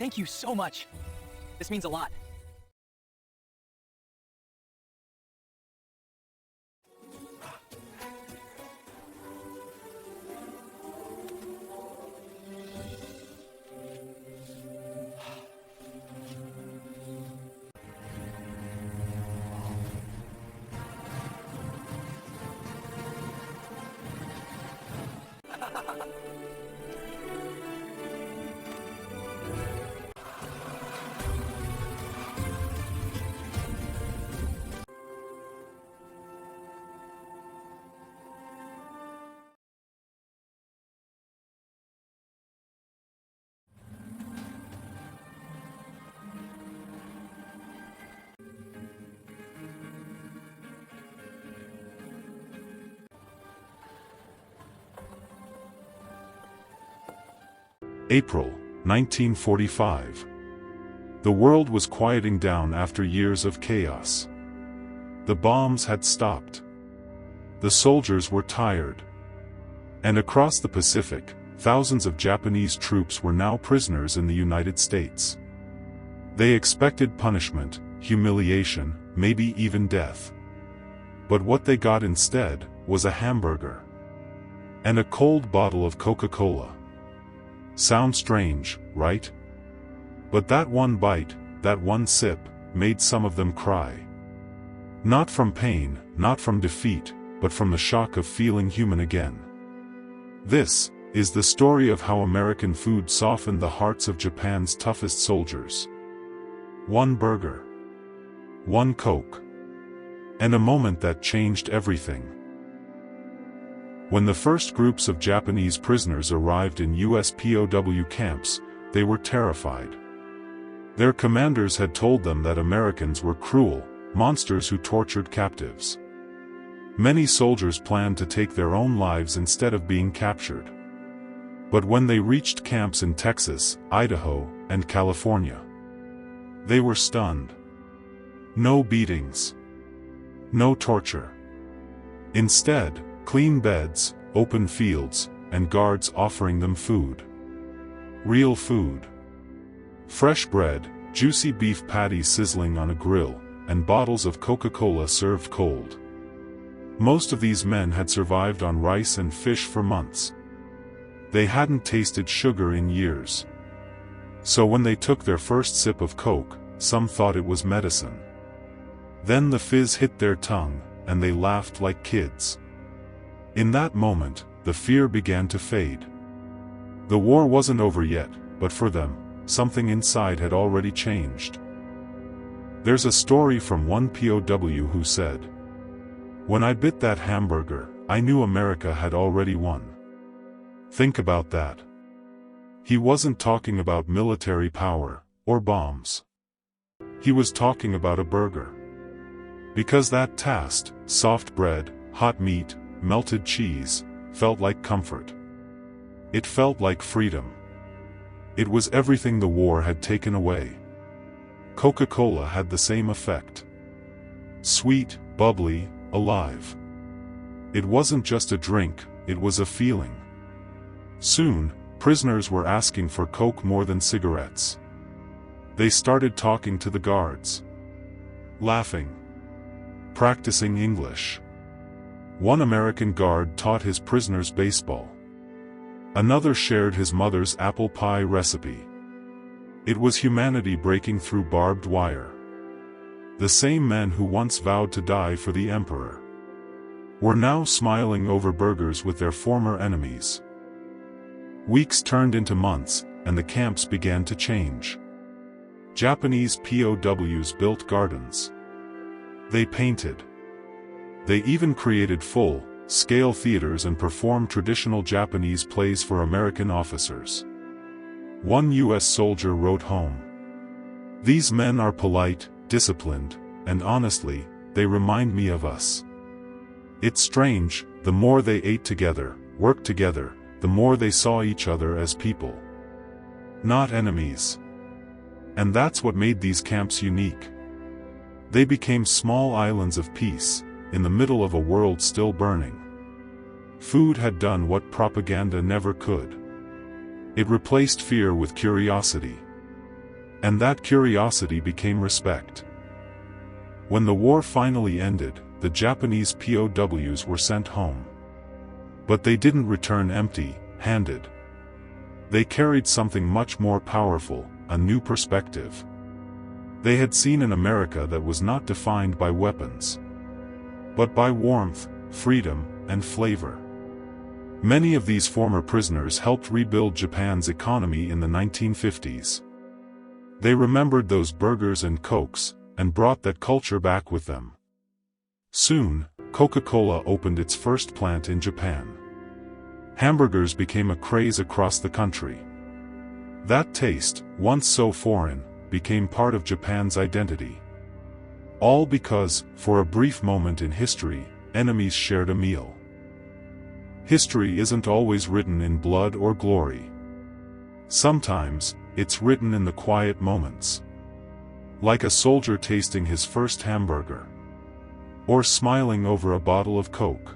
Thank you so much. This means a lot. April 1945. The world was quieting down after years of chaos. The bombs had stopped. The soldiers were tired. And across the Pacific, thousands of Japanese troops were now prisoners in the United States. They expected punishment, humiliation, maybe even death. But what they got instead was a hamburger. And a cold bottle of Coca-Cola. Sounds strange, right? But that one bite, that one sip, made some of them cry. Not from pain, not from defeat, but from the shock of feeling human again. This is the story of how American food softened the hearts of Japan's toughest soldiers. One burger. One Coke. And a moment that changed everything. When the first groups of Japanese prisoners arrived in U.S. POW camps, they were terrified. Their commanders had told them that Americans were cruel, monsters who tortured captives. Many soldiers planned to take their own lives instead of being captured. But when they reached camps in Texas, Idaho, and California, they were stunned. No beatings. No torture. Instead, clean beds, open fields, and guards offering them food. Real food. Fresh bread, juicy beef patties sizzling on a grill, and bottles of Coca-Cola served cold. Most of these men had survived on rice and fish for months. They hadn't tasted sugar in years. So when they took their first sip of Coke, some thought it was medicine. Then the fizz hit their tongue, and they laughed like kids. In that moment, the fear began to fade. The war wasn't over yet, but for them, something inside had already changed. There's a story from one POW who said, "When I bit that hamburger, I knew America had already won." Think about that. He wasn't talking about military power, or bombs. He was talking about a burger. Because that taste, soft bread, hot meat, melted cheese, felt like comfort. It felt like freedom. It was everything the war had taken away. Coca-Cola had the same effect. Sweet, bubbly, alive. It wasn't just a drink, it was a feeling. Soon, prisoners were asking for Coke more than cigarettes. They started talking to the guards. Laughing. Practicing English. One American guard taught his prisoners baseball. Another shared his mother's apple pie recipe. It was humanity breaking through barbed wire. The same men who once vowed to die for the emperor were now smiling over burgers with their former enemies. Weeks turned into months, and the camps began to change. Japanese POWs built gardens. They painted. They even created full-scale theaters and performed traditional Japanese plays for American officers. One U.S. soldier wrote home, "These men are polite, disciplined, and honestly, they remind me of us." It's strange, the more they ate together, worked together, the more they saw each other as people. Not enemies. And that's what made these camps unique. They became small islands of peace, in the middle of a world still burning. Food had done what propaganda never could. It replaced fear with curiosity. And that curiosity became respect. When the war finally ended, the Japanese POWs were sent home. But they didn't return empty-handed. They carried something much more powerful, a new perspective. They had seen an America that was not defined by weapons, but by warmth, freedom, and flavor. Many of these former prisoners helped rebuild Japan's economy in the 1950s. They remembered those burgers and Cokes, and brought that culture back with them. Soon, Coca-Cola opened its first plant in Japan. Hamburgers became a craze across the country. That taste, once so foreign, became part of Japan's identity. All because, for a brief moment in history, enemies shared a meal. History isn't always written in blood or glory. Sometimes, it's written in the quiet moments. Like a soldier tasting his first hamburger. Or smiling over a bottle of Coke.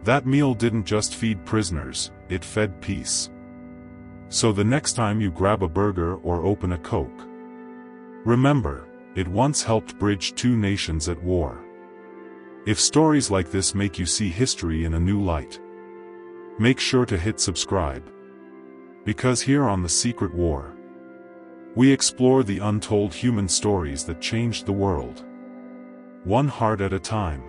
That meal didn't just feed prisoners, it fed peace. So the next time you grab a burger or open a Coke, remember, it once helped bridge two nations at war. If stories like this make you see history in a new light, make sure to hit subscribe. Because here on The Secret War, we explore the untold human stories that changed the world. One heart at a time.